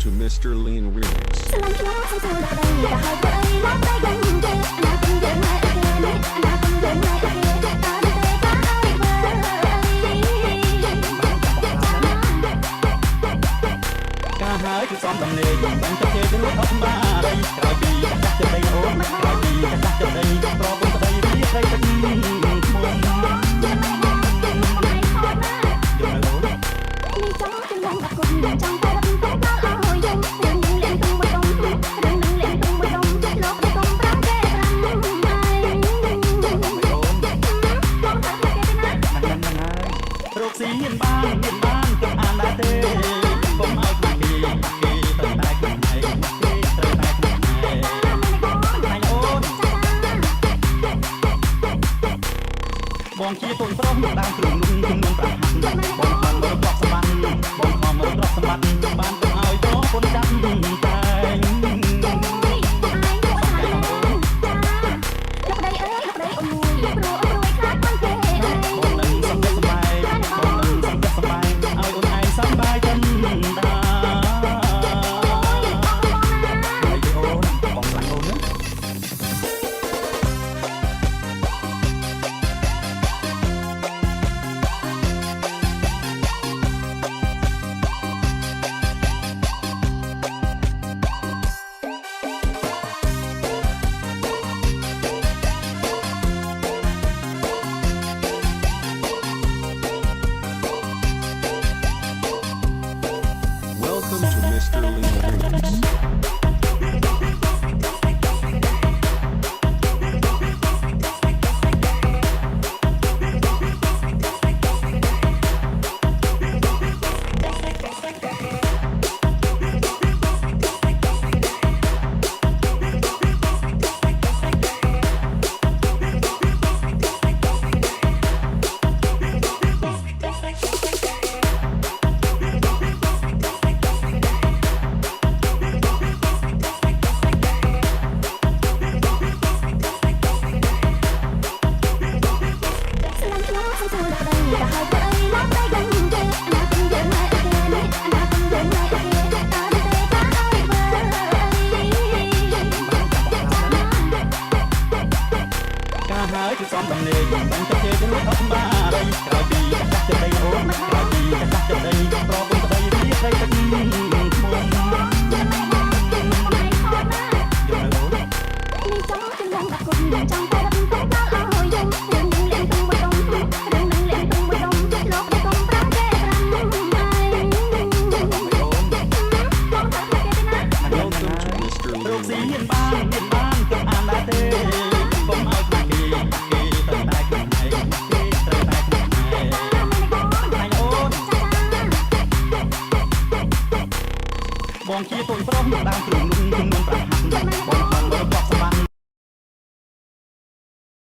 to Mr. Lean Remix. ការហើយគឺសំដំណេកមិនទៅគេនឹងអត់បារីក្រោយពីកាត់ចិត្តដីអូនក្រោយពីកាត់ចិត្តដីប្រពន្ធប្តីវាស្រីទឹកមុំរកស៊ីមានបានគិតអានដែរទេកុំឲ្យគេត្រូវតែខ្លួនឯងគេត្រូវតែខ្លួនឯងថ្ងៃអូនបងជាកូនប្រុសដើមគ្រឿងนุ่งជំនន់ប្រាក់បងខំរកសម្បត្តិបងខំរកសម្បត្តិបានទៅឲ្យប្រពន្ធចាំតែWelcome to Mr. Lean Remix. ការហើយគឺសំដំណេកមិនទៅគេនឹងអត់បារីក្រោយពីកាត់ចិត្តដីអូនក្រោយពីកាត់ចិត្តដីប្រពន្ធប្តីវាស្រីទឹកមុំរកស៊ីមានបានគិតអានដែរទេកុំឲ្យគេត្រូវតែខ្លួនឯងគេត្រូវតែខ្លួនឯងថ្ងៃអូនបងជាកូនប្រុសដើមគ្រឿងนุ่งជំនន់ប្រាក់បងខំរក